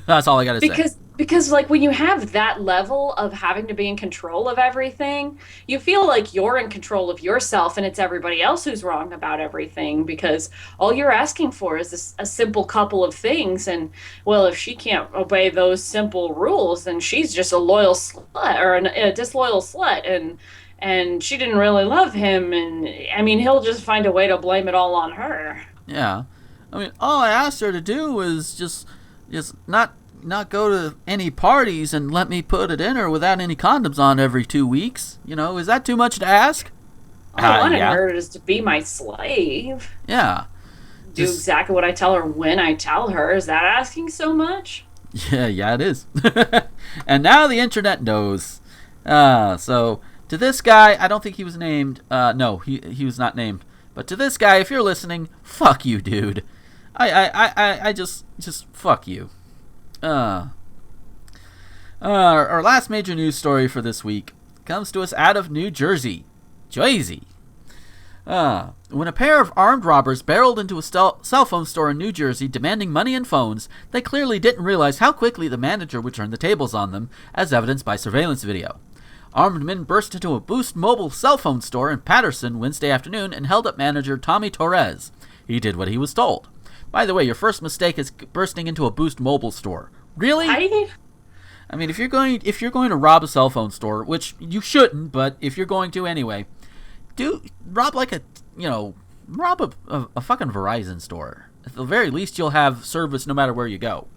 That's all I gotta say. Because like, when you have that level of having to be in control of everything, you feel like you're in control of yourself and it's everybody else who's wrong about everything, because all you're asking for is a simple couple of things. And, well, if she can't obey those simple rules, then she's just a loyal slut, or a disloyal slut, and she didn't really love him, and, I mean, he'll just find a way to blame it all on her. Yeah. I mean, all I asked her to do was just not go to any parties and let me put a dinner without any condoms on every 2 weeks. Is that too much to ask? I wanted her to be my slave. Yeah. Do exactly what I tell her when I tell her. Is that asking so much? Yeah, it is. And now the internet knows. So, to this guy, I don't think he was named. No, he was not named. But to this guy, if you're listening, fuck you, dude. I just fuck you. Our last major news story for this week comes to us out of New Jersey. When a pair of armed robbers barreled into a cell phone store in New Jersey demanding money and phones, they clearly didn't realize how quickly the manager would turn the tables on them, as evidenced by surveillance video. Armed men burst into a Boost Mobile cell phone store in Patterson Wednesday afternoon and held up manager Tommy Torres. He did what he was told. By the way, your first mistake is bursting into a Boost Mobile store. Really? I mean, if you're going to rob a cell phone store, which you shouldn't, but if you're going to anyway, rob a fucking Verizon store. At the very least, you'll have service no matter where you go.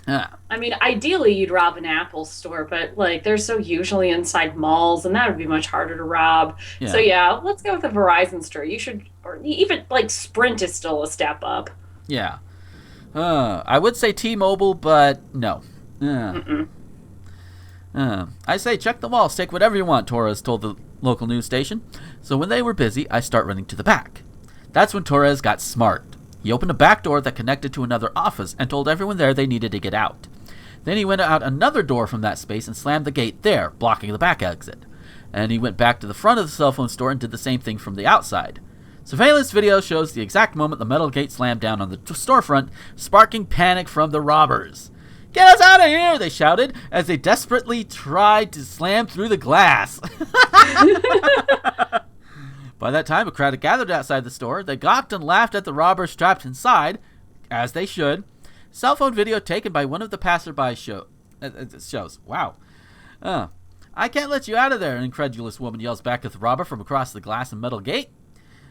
I mean, ideally you'd rob an Apple store, but like, they're so usually inside malls, and that would be much harder to rob. Yeah. So yeah, let's go with the Verizon store. You should, or even like Sprint is still a step up. Yeah. I would say T-Mobile, but no. I say check the walls, take whatever you want, Torres told the local news station. So when they were busy, I start running to the back. That's when Torres got smart. He opened a back door that connected to another office and told everyone there they needed to get out. Then he went out another door from that space and slammed the gate there, blocking the back exit. And he went back to the front of the cell phone store and did the same thing from the outside. Surveillance video shows the exact moment the metal gate slammed down on the storefront, sparking panic from the robbers. "Get us out of here!" they shouted as they desperately tried to slam through the glass. By that time, a crowd had gathered outside the store. They gawked and laughed at the robbers trapped inside, as they should. Cell phone video taken by one of the passerby shows. Wow. "I can't let you out of there," an incredulous woman yells back at the robber from across the glass and metal gate.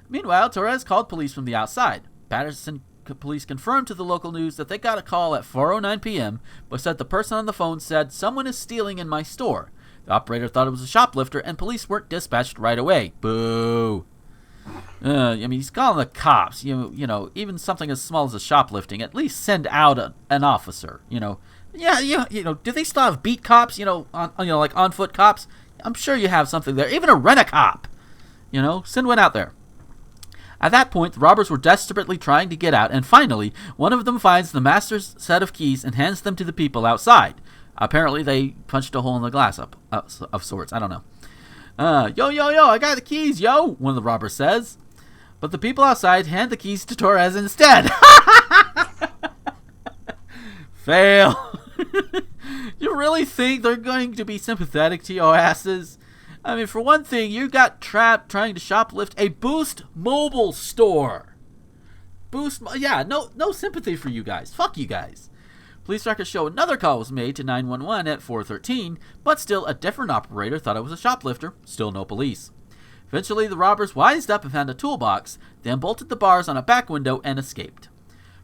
Meanwhile, Torres called police from the outside. Patterson police confirmed to the local news that they got a call at 4:09 p.m., but said the person on the phone said, "Someone is stealing in my store." The operator thought it was a shoplifter, and police weren't dispatched right away. Boo. He's calling the cops. You know, even something as small as a shoplifting, at least send out an officer. Do they still have beat cops? Like on foot cops. I'm sure you have something there. Even a rent-a-cop. Send one out there. At that point, the robbers were desperately trying to get out, and finally, one of them finds the master's set of keys and hands them to the people outside. Apparently, they punched a hole in the glass of sorts. I don't know. Yo, I got the keys, yo, one of the robbers says. But the people outside hand the keys to Torres instead. Fail. You really think they're going to be sympathetic to your asses? I mean, for one thing, you got trapped trying to shoplift a Boost mobile store. No sympathy for you guys. Fuck you guys. Police records show another call was made to 911 at 4:13, but still a different operator thought it was a shoplifter. Still no police. Eventually, the robbers wised up and found a toolbox, then bolted the bars on a back window and escaped.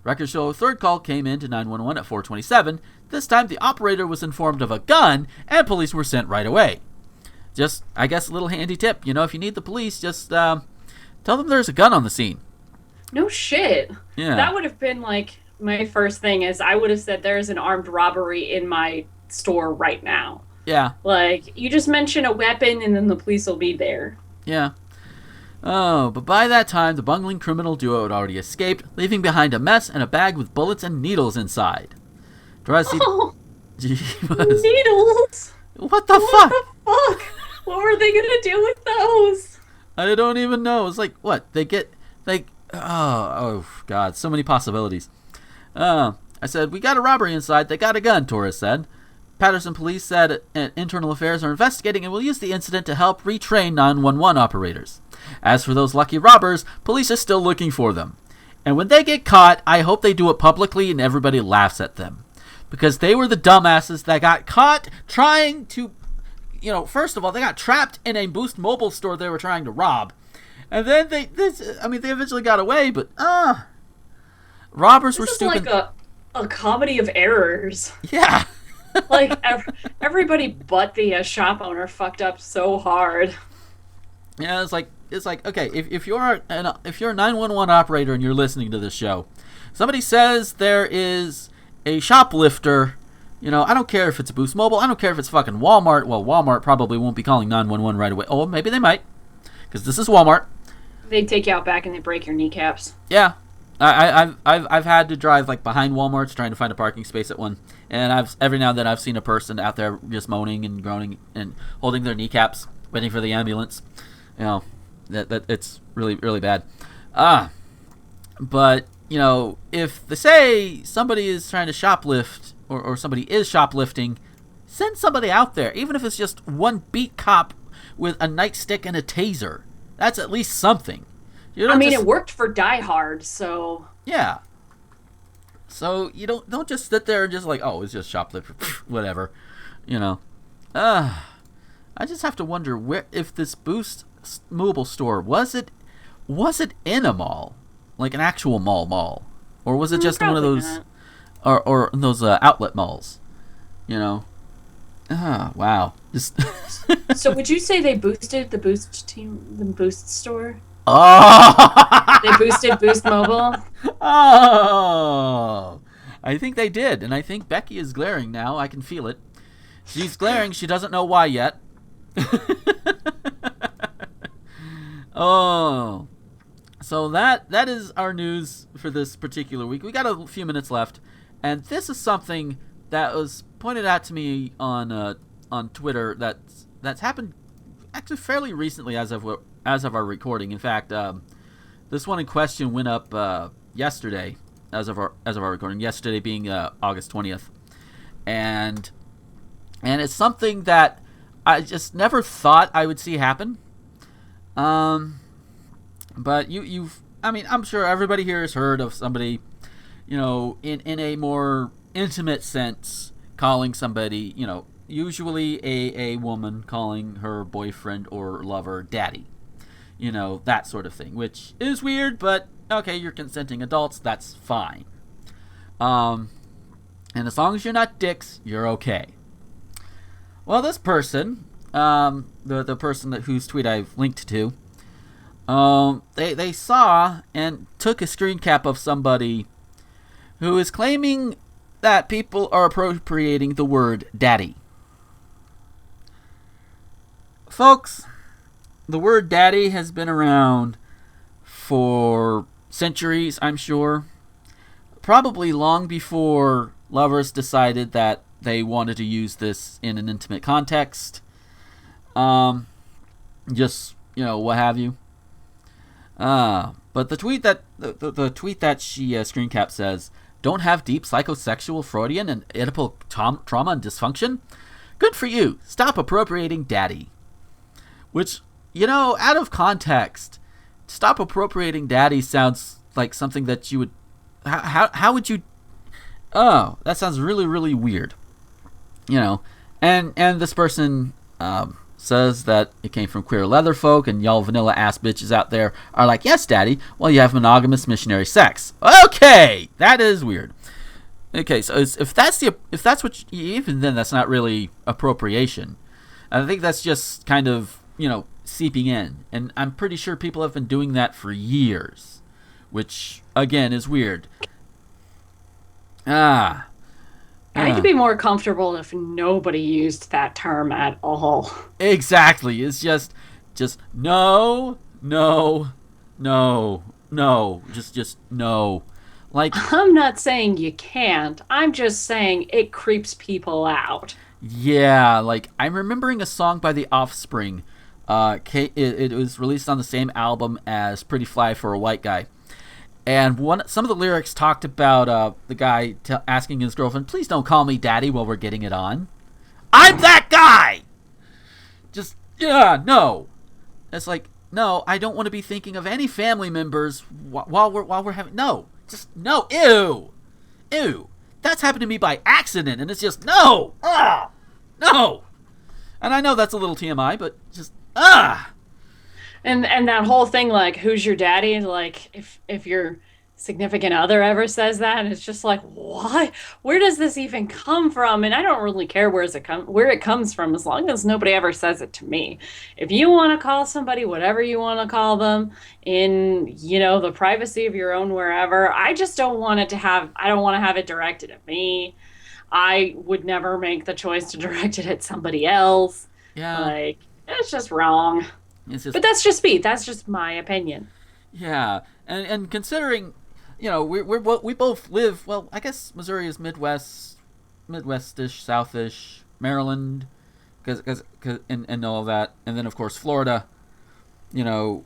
Records show a third call came in to 911 at 4:27. This time, the operator was informed of a gun, and police were sent right away. Just, I guess, a little handy tip. If you need the police, just tell them there's a gun on the scene. No shit. Yeah. That would have been, my first thing is I would have said there's an armed robbery in my store right now. Yeah. You just mention a weapon and then the police will be there. Yeah. Oh, but by that time, the bungling criminal duo had already escaped, leaving behind a mess and a bag with bullets and needles inside. Oh, Jeebus. needles! What the fuck? What the fuck? What were they gonna do with those? I don't even know. It's like, what? They get, oh, God, so many possibilities. I said, "We got a robbery inside. They got a gun," Torres said. Patterson police said internal affairs are investigating and will use the incident to help retrain 911 operators. As for those lucky robbers, police are still looking for them. And when they get caught, I hope they do it publicly and everybody laughs at them. Because they were the dumbasses that got caught trying to, first of all, they got trapped in a Boost mobile store they were trying to rob. And then they eventually got away, but, robbers were stupid. This is like a comedy of errors. Yeah. Everybody but the shop owner fucked up so hard. Yeah, it's like okay, if you're a 911 operator and you're listening to this show, somebody says there is a shoplifter, I don't care if it's a Boost Mobile, I don't care if it's fucking Walmart. Well, Walmart probably won't be calling 911 right away. Oh, maybe they might, because this is Walmart. They take you out back and they break your kneecaps. Yeah, I've had to drive behind Walmarts trying to find a parking space at one, and every now and then I've seen a person out there just moaning and groaning and holding their kneecaps, waiting for the ambulance. That it's really, really bad. But if they say somebody is trying to shoplift or somebody is shoplifting, send somebody out there, even if it's just one beat cop with a nightstick and a taser. That's at least something. It worked for Die Hard, so... Yeah. So you don't just sit there and just oh, it's just shoplifter, whatever. I just have to wonder if this Boost mobile store, was it in a mall, like an actual mall, or was it just one of those, or those outlet malls? Wow. Just So would you say they boosted the Boost store? Oh! They boosted Boost Mobile? Oh! I think they did, and I think Becky is glaring now. I can feel it. She's glaring. She doesn't know why yet. Oh. So that is our news for this particular week. We got a few minutes left, and this is something that was pointed out to me on Twitter that's happened actually fairly recently as of our recording. In fact, this one in question went up yesterday as of our recording. Yesterday being August 20th, and it's something that I just never thought I would see happen. But I'm sure everybody here has heard of somebody, in a more intimate sense, calling somebody, usually a woman calling her boyfriend or lover daddy. That sort of thing, which is weird, but okay, you're consenting adults, that's fine. And as long as you're not dicks, you're okay. Well, this person, the person whose tweet I've linked to, they saw and took a screen cap of somebody who is claiming that people are appropriating the word daddy. Folks, the word daddy has been around for centuries, I'm sure. Probably long before lovers decided that they wanted to use this in an intimate context. Just, what have you. But the tweet that she screen cap says, "Don't have deep psychosexual, Freudian, and Oedipal trauma and dysfunction? Good for you. Stop appropriating daddy." Which, out of context, stop appropriating daddy sounds like something that you would... How would you... Oh, that sounds really, really weird. And this person says that it came from queer leather folk, and y'all vanilla ass bitches out there are like, "Yes, daddy, well, you have monogamous missionary sex." Okay, that is weird. Okay, so if that's what even then, that's not really appropriation. I think that's just kind of, seeping in. And I'm pretty sure people have been doing that for years, which, again, is weird. I'd be more comfortable if nobody used that term at all. Exactly. It's just no. Just no. Like, I'm not saying you can't. I'm just saying it creeps people out. Yeah, like, I'm remembering a song by The Offspring. It was released on the same album as Pretty Fly for a White Guy. And some of the lyrics talked about the guy asking his girlfriend, "Please don't call me daddy while we're getting it on." I'm that guy! No. It's like, no, I don't want to be thinking of any family members while we're having... No. Just, no. Ew. That's happened to me by accident, and it's just, no. No. And I know that's a little TMI, but just, And that whole thing, like, who's your daddy? Like, if your significant other ever says that, and it's just like, what? Where does this even come from? And I don't really care where it comes from, as long as nobody ever says it to me. If you want to call somebody whatever you want to call them in, the privacy of your own wherever, I just don't want I don't want to have it directed at me. I would never make the choice to direct it at somebody else. Yeah. Like, it's just wrong. But that's just me. That's just my opinion. Yeah, and considering, we both live, well, I guess Missouri is Midwestish, Southish, Maryland, and all that, and then of course Florida. I'm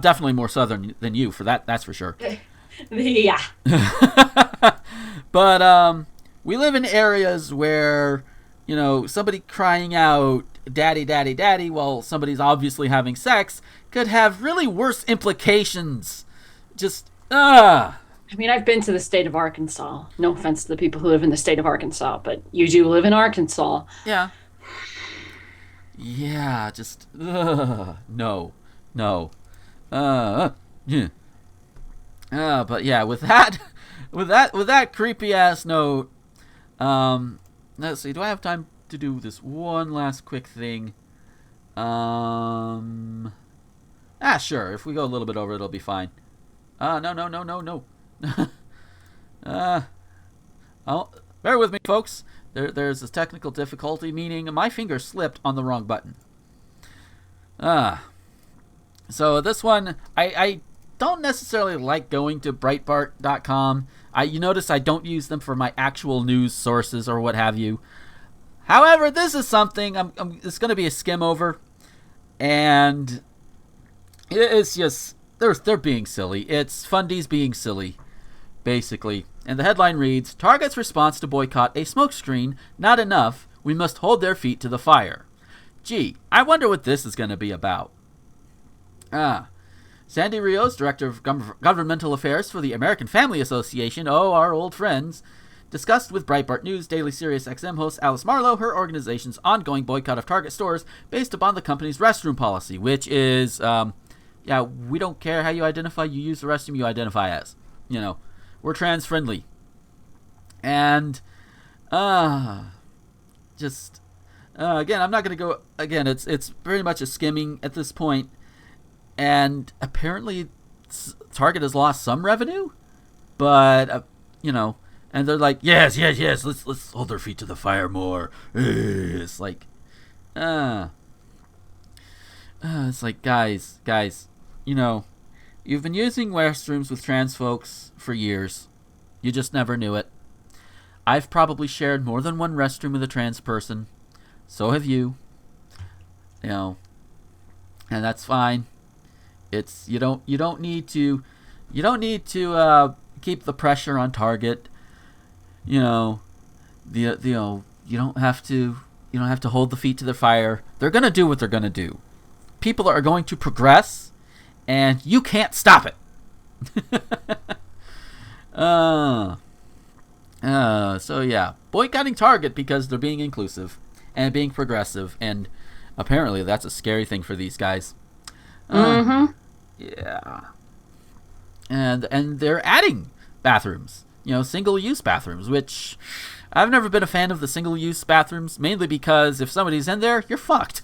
definitely more southern than you for that. That's for sure. Yeah. But we live in areas where, somebody crying out "daddy, daddy, daddy" while somebody's obviously having sex could have really worse implications. I mean, I've been to the state of Arkansas. No offense to the people who live in the state of Arkansas, but you do live in Arkansas. Yeah. Yeah, just no. Yeah. But yeah, with that creepy ass note, let's see. Do I have time to do this one last quick thing? Sure. If we go a little bit over, it'll be fine. No. Bear with me, folks. There's a technical difficulty, meaning my finger slipped on the wrong button. So this one, I don't necessarily like going to Breitbart.com. You notice I don't use them for my actual news sources or what have you. However, this is something it's going to be a skim over, and it's just they're being silly. It's fundies being silly, basically. And the headline reads: "Target's response to boycott a smokescreen, not enough. We must hold their feet to the fire." Gee, I wonder what this is going to be about. Sandy Rios, Director of Governmental Affairs for the American Family Association, our old friends, discussed with Breitbart News Daily Sirius XM host Alice Marlowe her organization's ongoing boycott of Target stores based upon the company's restroom policy, which is, we don't care how you identify, you use the restroom you identify as. We're trans friendly. And, again, I'm not going to go, again, it's very much a skimming at this point, and apparently Target has lost some revenue, but, and they're like, yes, let's hold their feet to the fire more. It's like, it's like, guys, you've been using restrooms with trans folks for years. You just never knew it. I've probably shared more than one restroom with a trans person. So have you. And that's fine. It's you don't need to keep the pressure on Target. You don't have to hold the feet to the fire. They're going to do what they're going to do. People are going to progress, and you can't stop it. So yeah, boycotting Target because they're being inclusive and being progressive, and apparently that's a scary thing for these guys. Yeah. And they're adding bathrooms, single-use bathrooms, which I've never been a fan of the single-use bathrooms, mainly because if somebody's in there, you're fucked.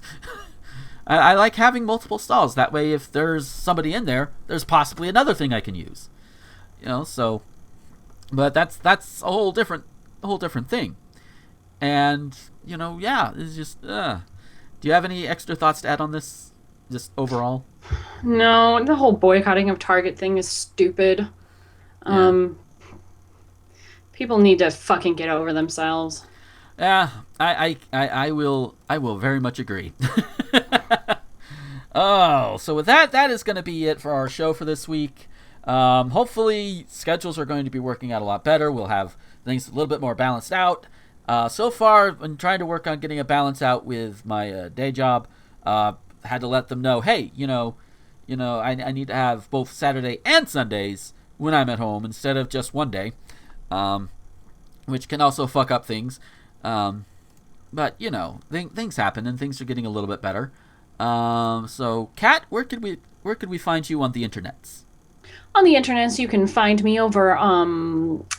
I like having multiple stalls. That way, if there's somebody in there, there's possibly another thing I can use. So, but that's a whole different thing. And it's just. Do you have any extra thoughts to add on this, just overall? No, the whole boycotting of Target thing is stupid. Yeah. People need to fucking get over themselves. Yeah, I will very much agree. So with that is going to be it for our show for this week. Hopefully schedules are going to be working out a lot better. We'll have things a little bit more balanced out. So far, I've been trying to work on getting a balance out with my day job. Had to let them know, hey, I need to have both Saturday and Sundays when I'm at home instead of just one day, which can also fuck up things. But things happen and things are getting a little bit better. So, Kat, where could we find you on the internets? On the internets, you can find me over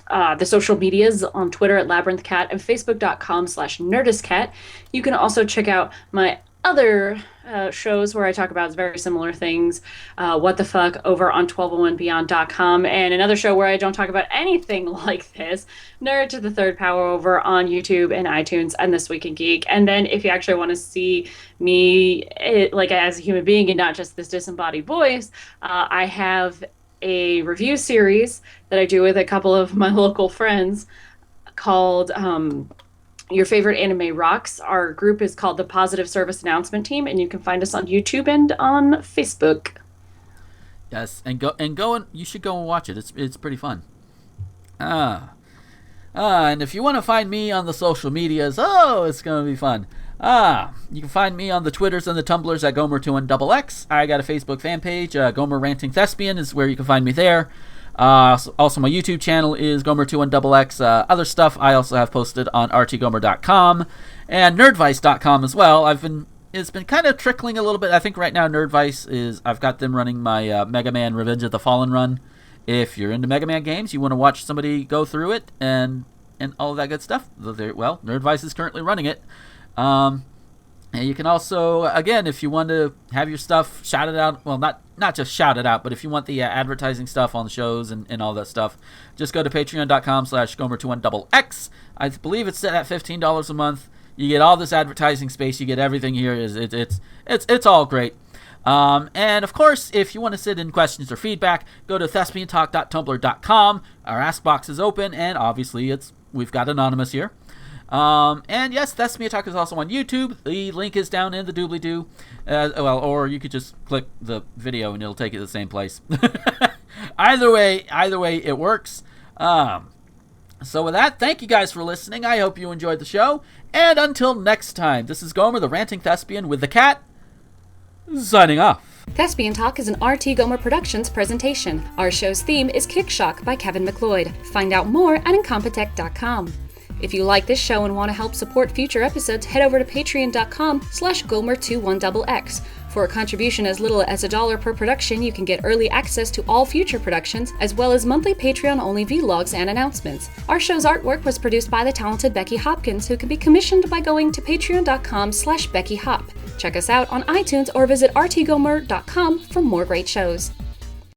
the social medias on Twitter at LabyrinthCat and Facebook.com/NerdistCat. You can also check out my other shows where I talk about very similar things. What the Fuck over on 1201beyond.com, and another show where I don't talk about anything like this, Nerd to the Third Power over on YouTube and iTunes and This Week in Geek. And then if you actually want to see me as a human being and not just this disembodied voice, I have a review series that I do with a couple of my local friends called Your Favorite Anime Rocks. Our group is called the Positive Service Announcement Team, and you can find us on YouTube and on Facebook. Yes, and you should go and watch it. It's pretty fun. And if you want to find me on the social medias, it's going to be fun. You can find me on the Twitters and the Tumblrs at Gomer21XX. I got a Facebook fan page, Gomer Ranting Thespian is where you can find me there. Also, my YouTube channel is Gomer21XX. Other stuff I also have posted on rtgomer.com and nerdvice.com as well. It's been kind of trickling a little bit. I think right now Nerdvice I've got them running my Mega Man Revenge of the Fallen run. If you're into Mega Man games, you want to watch somebody go through it and all of that good stuff, Nerdvice is currently running it. And you can also, again, if you want to have your stuff shouted out, well, not just shouted out, but if you want the advertising stuff on the shows and all that stuff, just go to patreon.com/Gomer21XX. I believe it's set at $15 a month. You get all this advertising space. You get everything here. It's all great. And of course, if you want to send in questions or feedback, go to thespiantalk.tumblr.com. Our Ask box is open, and obviously we've got anonymous here. And yes, Thespian Talk is also on YouTube. The link is down in the doobly-doo. Or you could just click the video and it'll take you to the same place. Either way, it works. So with that, thank you guys for listening. I hope you enjoyed the show. And until next time, this is Gomer, the Ranting Thespian, with the cat, signing off. Thespian Talk is an RT Gomer Productions presentation. Our show's theme is Kick Shock by Kevin MacLeod. Find out more at incompetech.com. If you like this show and want to help support future episodes, head over to patreon.com/Gomer21XX. For a contribution as little as $1 per production, you can get early access to all future productions, as well as monthly Patreon-only vlogs and announcements. Our show's artwork was produced by the talented Becky Hopkins, who can be commissioned by going to patreon.com/BeckyHop. Check us out on iTunes or visit rtgomer.com for more great shows.